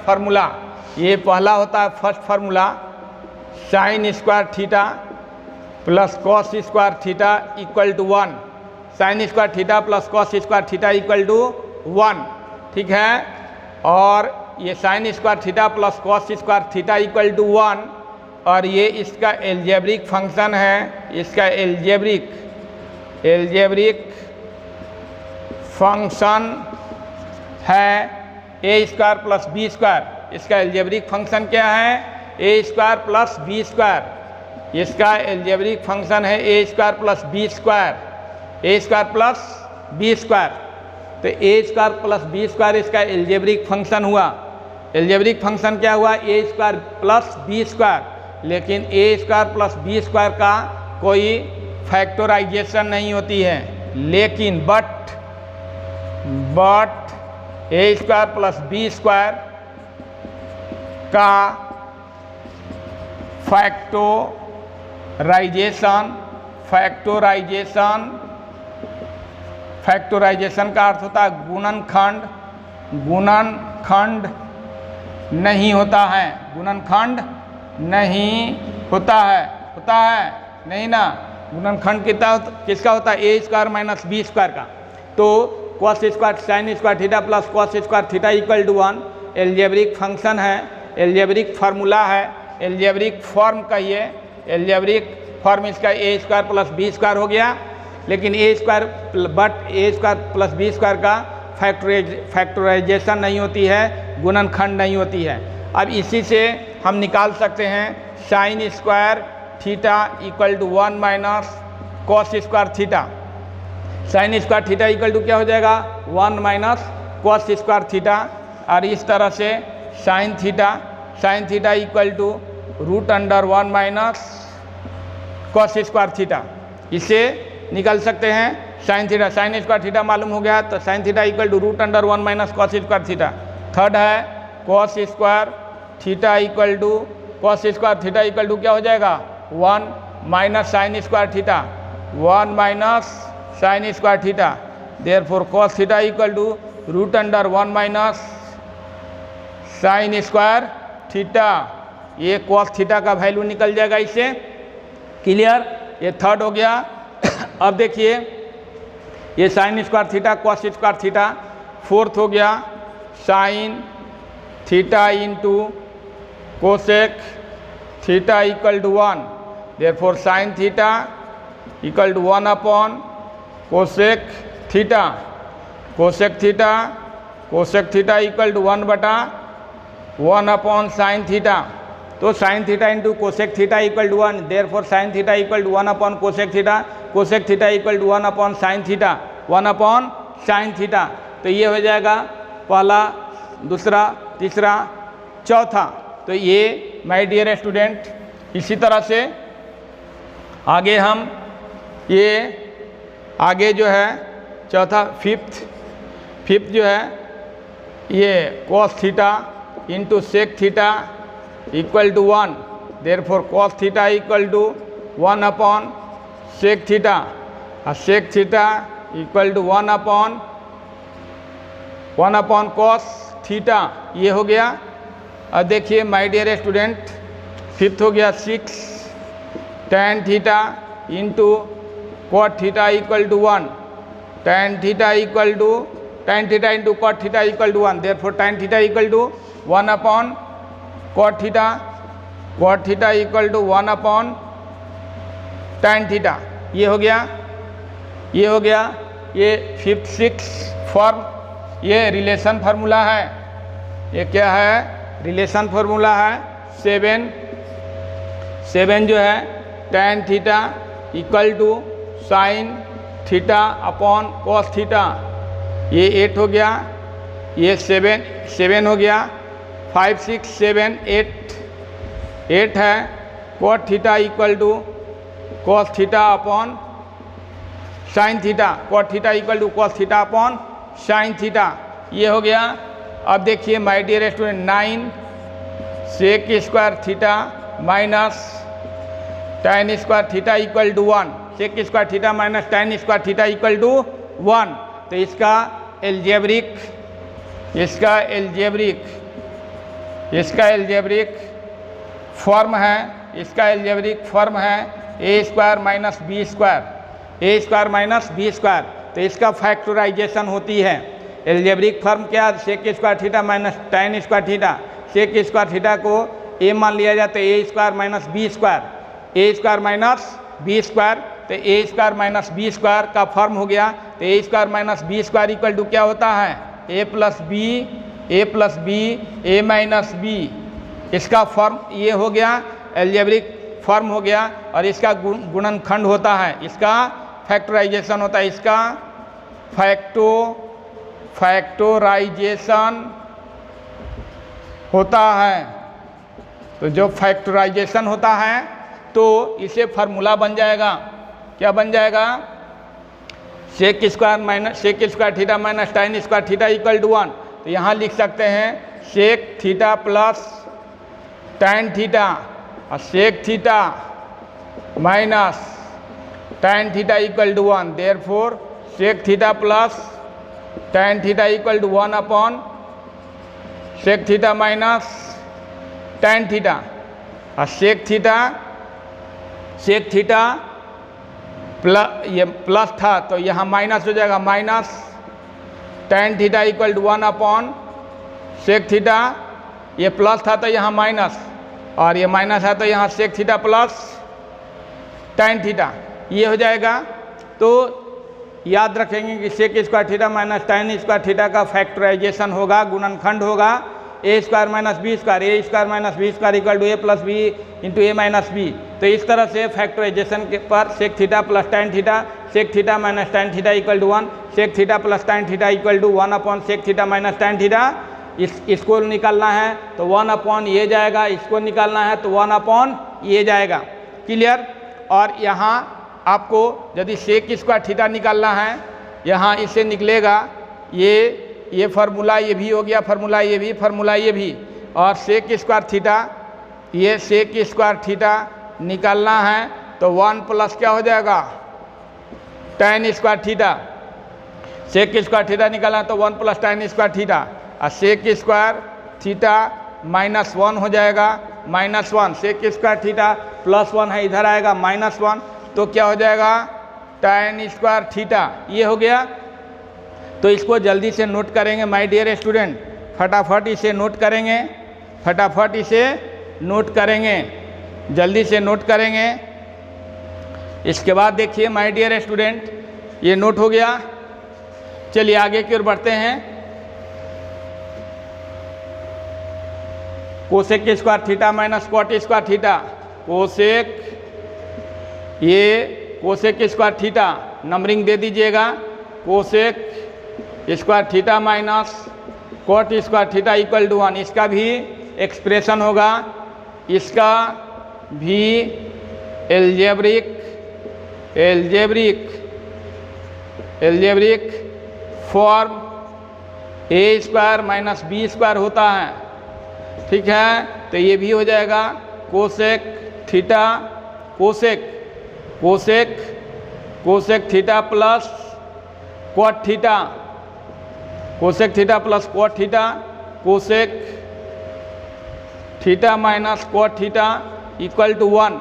Speaker 1: फार्मूला, ये पहला होता है first formula, sine square theta plus cos square theta equal to 1, sine square theta plus cos square theta equal to 1, ठीक है। और ये sine square theta plus cos square theta equal to 1, और ये इसका एल्जेब्रिक फंक्शन है, इसका algebraic function है a square plus B square. इसका एल्जेब्रिक फंक्शन क्या है? a square plus B square. इसका एल्जेब्रिक फंक्शन है a square plus B square, a square plus B square. तो a square plus B square इसका algebraic function हुआ। Algebraic function क्या हुआ? a square plus B square. लेकिन a square plus B square का कोई factorization नहीं होती है, लेकिन but a square plus B square का फैक्टराइजेशन का अर्थ होता है गुणनखंड नहीं होता है, नहीं ना। गुणनखंड किसका होता है? a square minus B square का। तो cos square sine square theta plus cos square theta equal to 1 algebraic function है, एल्जेब्रिक फार्मूला है, एल्जेब्रिक फॉर्म कहिए, एल्जेब्रिक फॉर्म इसका a square plus B square हो गया। लेकिन a square plus B square का फैक्टराइजेशन नहीं होती है, गुणनखंड नहीं होती है। अब इसी से हम निकाल सकते हैं sine square theta equal to 1 minus cos square theta. Sine square theta equal to क्या हो जाएगा? 1 माइनस कॉस स्क्वायर थीटा। और इस तरह से sine theta equal to √1 minus cos square theta. इसे निकल सकते हैं साइन स्क्वायर थीटा मालूम हो गया, तो sine theta equal to √1 minus cos square theta. Third है cos square theta equal to क्या हो जाएगा? 1 minus sine square theta, 1 minus sine square theta. Therefore cos theta equal to √1 minus sine square theta. ये cos theta का value निकल जाएगा इससे। Clear? ये थर्ड हो गया। अब देखिए, ये sine square theta cos square theta. Fourth हो गया sine theta into cosec theta equal to 1। Therefore sine theta equal to 1 upon cosec theta cosec theta equal to 1/1/साइन थीटा। तो sine theta into cosec theta equal to 1, therefore sine theta equal to 1/कोसेक theta, cosec theta equal to 1/साइन theta, 1/साइन theta. तो ये हो जाएगा पहला, दूसरा, तीसरा, चौथा। तो ये माय डियर स्टूडेंट, इसी तरह से आगे हम ये आगे जो है चौथा फिफ्थ जो है ये cos theta into sec theta equal to 1, therefore cos theta equal to 1/सेक थीटा और सेक थीटा इक्वल टू 1/कॉस थीटा। ये हो गया। और देखिए माय डियर स्टूडेंट, फिफ्थ हो गया 6 tan theta into cot theta equal to 1, tan theta into cot theta equal to 1, therefore tan theta equal to 1/कॉट theta equal to 1/tan theta. ये हो गया। ये फिफ्थ 6 फॉर्म, ये रिलेशन फार्मूला है। ये क्या है? रिलेशन फार्मूला है। 7 जो है tan theta equal to sine theta upon cos theta. ये 8 हो गया। ये 7 हो गया। 5 6 7 8 है। Cot theta equal to cos theta upon sine theta, cot theta equal to cos theta upon sine theta. ये हो गया। अब देखिए my dear student, 9 sec square theta minus tan square theta equal to 1, sec square theta minus tan square theta equal to 1। तो इसका algebraic form है a square minus B square. तो इसका फैक्टराइजेशन होती है। एल्जेब्रिक फॉर्म क्या? सेक square theta minus tan square theta. Sec square theta को a मान लिया जाए तो a square minus B square, तो a square minus B square का फॉर्म हो गया। तो a square minus B square equal to क्या होता है? a plus B a minus B. इसका फॉर्म ये हो गया, एल्जेब्रिक फॉर्म हो गया। और इसका गुणनखंड होता है, इसका फैक्टराइजेशन होता है, इसका फैक्टराइजेशन होता है। तो जो फैक्टराइजेशन होता है तो इसे फार्मूला बन जाएगा। क्या बन जाएगा? Sec square theta minus tan square theta equal to 1। तो यहाँ लिख सकते हैं sec theta plus tan theta और sec theta minus tan theta equal to 1, therefore sec theta plus tan theta equal to 1 sec theta minus tan theta. और sec theta ये plus था तो यहाँ माइनस हो जाएगा, minus tan theta equal to 1 sec theta. ये plus था तो यहाँ माइनस, और ये माइनस है तो यहाँ sec theta plus tan theta. ये हो जाएगा। तो याद रखेंगे कि sec square theta minus tan square theta का फैक्टराइजेशन होगा, गुणनखंड होगा a square minus B square, a square minus B square equal to a plus B into a minus B. तो इस तरह से फैक्टराइजेशन के पर sec theta plus tan theta, sec theta minus tan theta equal to 1, sec theta plus tan theta equal to 1 sec theta minus tan theta. इसको निकालना है तो 1 ये जाएगा, इसको निकालना है तो 1 ये जाएगा। क्लियर? और यहाँ आपको यदि सेक स्क्वायर थीटा निकालना है, यहाँ इससे निकलेगा ये फार्मूला, ये भी हो गया फार्मूला, ये भी। और सेक स्क्वायर थीटा, ये सेक स्क्वायर थीटा निकालना है तो 1 प्लस क्या हो जाएगा? tan square theta. Sec square theta निकालना है तो 1 प्लस tan स्क्वायर थीटा। और सेक स्क्वायर थीटा माइनस 1 हो जाएगा, -1। सेक स्क्वायर थीटा प्लस 1 है, इधर आएगा -1, तो क्या हो जाएगा? tan square theta. ये हो गया। तो इसको जल्दी से नोट करेंगे माय डियर स्टूडेंट, फटाफट इसे नोट करेंगे, जल्दी से नोट करेंगे। इसके बाद देखिए माय डियर स्टूडेंट, ये नोट हो गया। चलिए आगे की ओर बढ़ते हैं। Cosec square theta minus cot square theta, cosec, ये कोसेक स्क्वायर थीटा नंबरिंग दे दीजिएगा, cosec square theta minus cot square theta equal to 1। इसका भी एक्सप्रेशन होगा, इसका भी algebraic form A square minus B square होता है, ठीक है। तो ये भी हो जाएगा cosec theta, cosec theta plus cot theta, cosec theta plus cot theta, cosec theta minus cot theta equal to 1।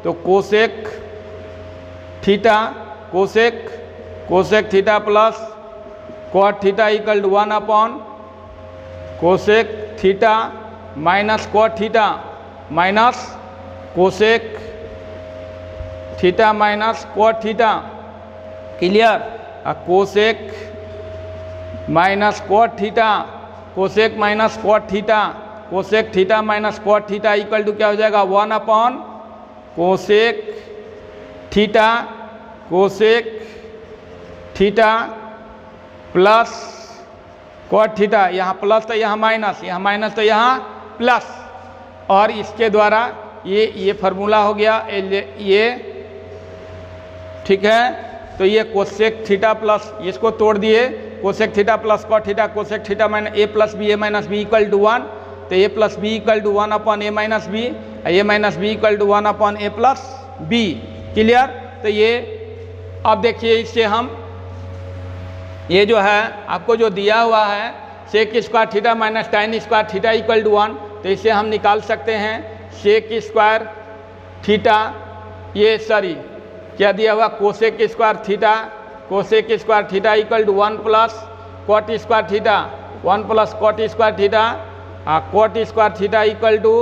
Speaker 1: तो cosec theta plus cot theta equal to 1 upon cosec theta minus cot theta minus cosec theta minus cot theta, clear. Cosec minus cot theta, cosec minus cot theta, cosec theta minus cot theta equal to क्या हो जाएगा 1 upon cosec theta plus cot theta, यहाँ plus तो यहाँ minus तो यहाँ plus, और इसके द्वारा ये फार्मूला हो गया ये, ठीक है। तो ये कोसेक थीटा प्लस, इसको तोड़ दिए, cosec theta plus cot theta, cosec theta minus A plus B equal to 1। तो A plus B equal to 1 upon A minus B equal to 1 upon A plus B, clear. तो ये अब देखिए, इससे हम ये जो है आपको जो दिया हुआ है sec square theta minus tan square theta equal to 1, तो इसे हम निकाल सकते हैं सेक स्क्वायर थीटा, ये सॉरी क्या दिया हुआ cosec square theta equal to 1 plus cot square theta, 1 plus cot square theta, cot square theta equal to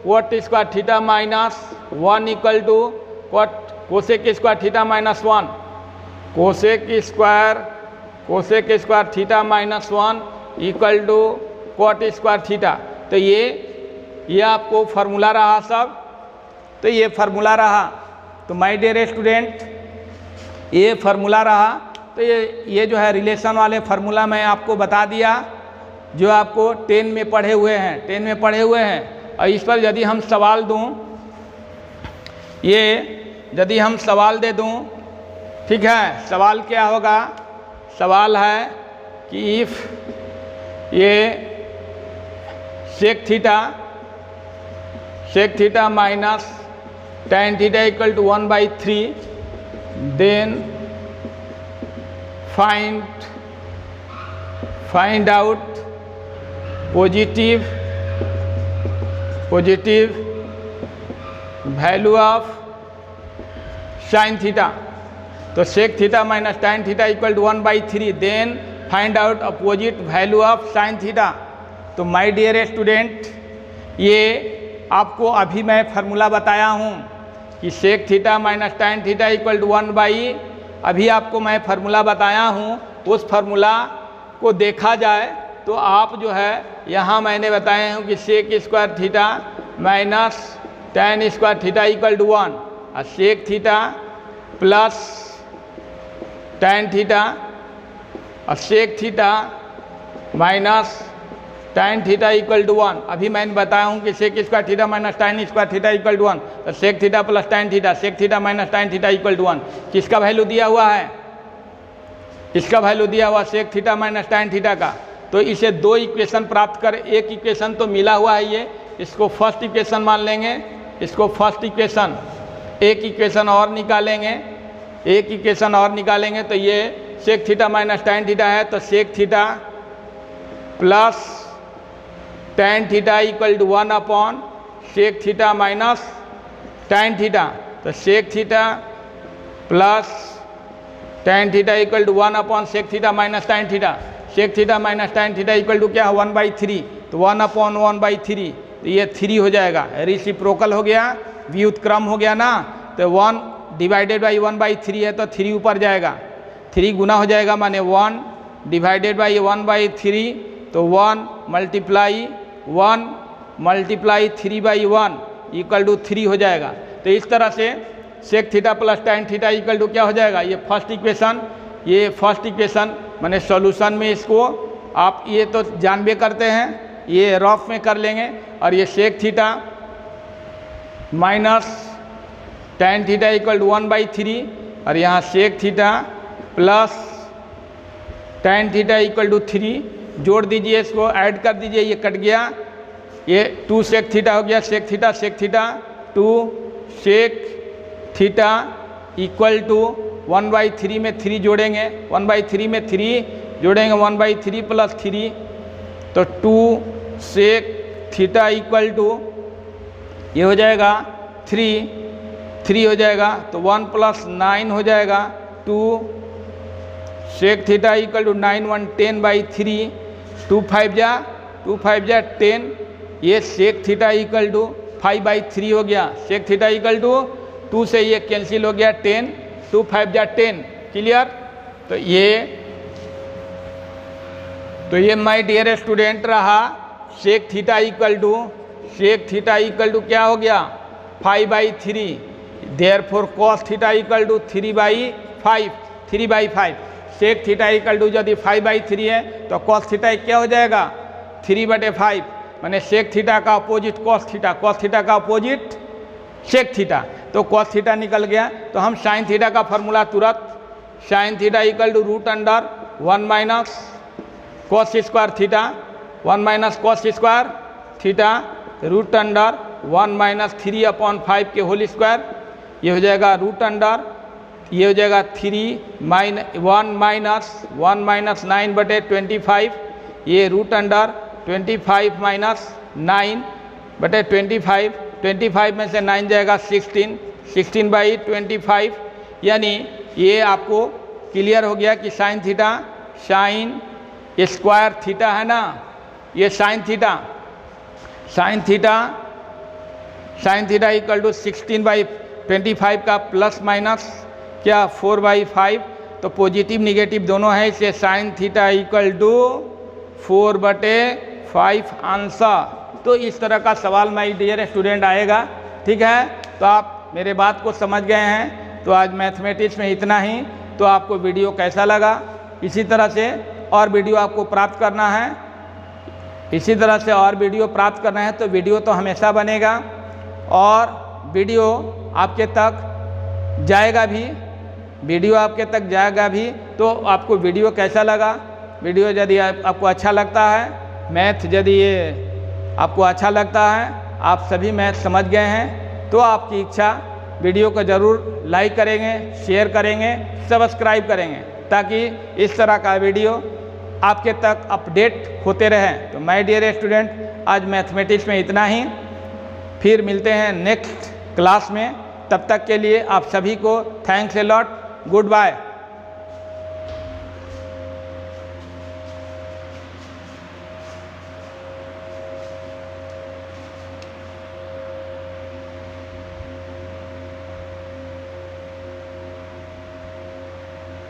Speaker 1: cot square theta minus 1 equal to cosec square theta minus 1, cosec square theta minus 1 equal to cot square theta. तो ये आपको formula रहा सब, तो ये formula रहा। तो my dear student, ये फार्मूला रहा। तो ये जो है रिलेशन वाले फार्मूला मैं आपको बता दिया, जो आपको 10 में पढ़े हुए हैं। और इस पर यदि हम सवाल दूं, यदि हम सवाल दे दूं, ठीक है, सवाल क्या होगा, सवाल है कि इफ ये sec theta minus tan theta equal to 1/3, then find out positive value of sine theta. तो sec theta minus tan theta equal to 1/3, then find out opposite value of sine theta. तो my dear student, ये आपको अभी मैं formula बताया हूँ कि sec theta minus tan theta equal to 1/, अभी आपको मैं फार्मूला बताया हूँ। उस फार्मूला को देखा जाए तो आप जो है यहाँ मैंने बताया हूँ कि sec square theta minus tan square theta equal to 1, और sec theta plus tan theta और sec theta minus tan theta equal to 1। अभी मैंने बताया हूँ कि sec square theta minus tan square theta equal to 1, तो sec theta plus tan theta, sec theta minus tan theta equal to 1। किसका value दिया हुआ है, इसका वैल्यू दिया हुआ sec theta minus tan theta का। तो इसे दो इक्वेशन प्राप्त कर, एक इक्वेशन तो मिला हुआ है ये, इसको फर्स्ट इक्वेशन मान लेंगे, इसको फर्स्ट इक्वेशन, एक इक्वेशन और निकालेंगे, तो ये sec theta minus tan theta है, तो sec theta plus tan theta equal to 1 upon sec theta minus tan theta. तो sec theta plus tan theta equal to 1 upon sec theta minus tan theta. Sec theta minus tan theta equal to क्या है 1/3, तो 1 upon 1/3, तो ये 3 हो जाएगा, reciprocal हो गया, व्युत्क्रम हो गया ना। तो 1 डिवाइडेड बाई 1/3 है, तो 3 ऊपर जाएगा, 3 गुना हो जाएगा, माने 1 डिवाइडेड बाई 1/3, तो 1 मल्टीप्लाई 1 मल्टीप्लाई 3/1 इक्वल टू 3 हो जाएगा। तो इस तरह से sec theta plus tan theta equal to क्या हो जाएगा, ये फर्स्ट इक्वेशन माने सॉल्यूशन में इसको आप ये तो जानबे करते हैं, ये रफ में कर लेंगे। और ये sec theta minus tan theta equal to 1/3 और यहाँ sec theta plus tan theta equal to 3 जोड़ दीजिए, इसको ऐड कर दीजिए, ये कट गया, ये 2 सेक थीटा हो गया, sec theta 2 sec theta equal to 1/3 में 3 जोड़ेंगे, 1/3 में 3 जोड़ेंगे, 1/3 प्लस 3 तो 2 सेक थीटा इक्वल टू ये हो जाएगा 3 हो जाएगा, तो 1 + 9 हो जाएगा, 2 सेक थीटा इक्वल टू 9 1 10/3 2 5 जा 10, ये सेक थीटा इक्वल टू 5/3 हो गया, सेक थीटा इक्वल टू 2 से ये कैंसिल हो गया 10, 2 5 जा 10, क्लियर। तो ये माय डियर स्टूडेंट रहा सेक थीटा इक्वल टू क्या हो गया 5/3, therefore cos theta equal to 3/5, sec theta equal to यदि 5/3 है तो कॉस थीटा क्या हो जाएगा 3/5, माने सेक थीटा का अपोजिट कॉस थीटा का अपोजिट सेक थीटा, तो कॉस थीटा निकल गया। तो हम साइन थीटा का फॉर्मूला तुरंत, sine theta equal to √1 minus cos square theta, 1 minus cos square theta √1 minus 3/5 के होल स्क्वायर, ये हो जाएगा ये हो जाएगा 1 माइनस 9/25, ये √25 माइनस 9/25, 25 में से 9 जाएगा 16/25, यानी ये आपको क्लियर हो गया कि साइन स्क्वायर थीटा है ना, ये साइन थीटा इक्वल टू 16/25 का प्लस माइनस क्या 4/5, तो पॉजिटिव निगेटिव दोनों है, इसे sine theta equal to 4/5 answer. तो इस तरह का सवाल माय डियर स्टूडेंट आएगा, ठीक है। तो आप मेरे बात को समझ गए हैं। तो आज मैथमेटिक्स में इतना ही। तो आपको वीडियो कैसा लगा, इसी तरह से और वीडियो आपको प्राप्त करना है, तो वीडियो तो हमेशा बनेगा और वीडियो आपके तक जाएगा भी। तो आपको वीडियो कैसा लगा, वीडियो यदि आपको अच्छा लगता है, मैथ यदि ये आपको अच्छा लगता है, आप सभी मैथ समझ गए हैं, तो आपकी इच्छा वीडियो को ज़रूर लाइक करेंगे, शेयर करेंगे, सब्सक्राइब करेंगे, ताकि इस तरह का वीडियो आपके तक अपडेट होते रहें। तो माय डियर स्टूडेंट, आज मैथमेटिक्स में इतना ही, फिर मिलते हैं नेक्स्ट क्लास में। तब तक के लिए आप सभी को thanks a lot, good bye.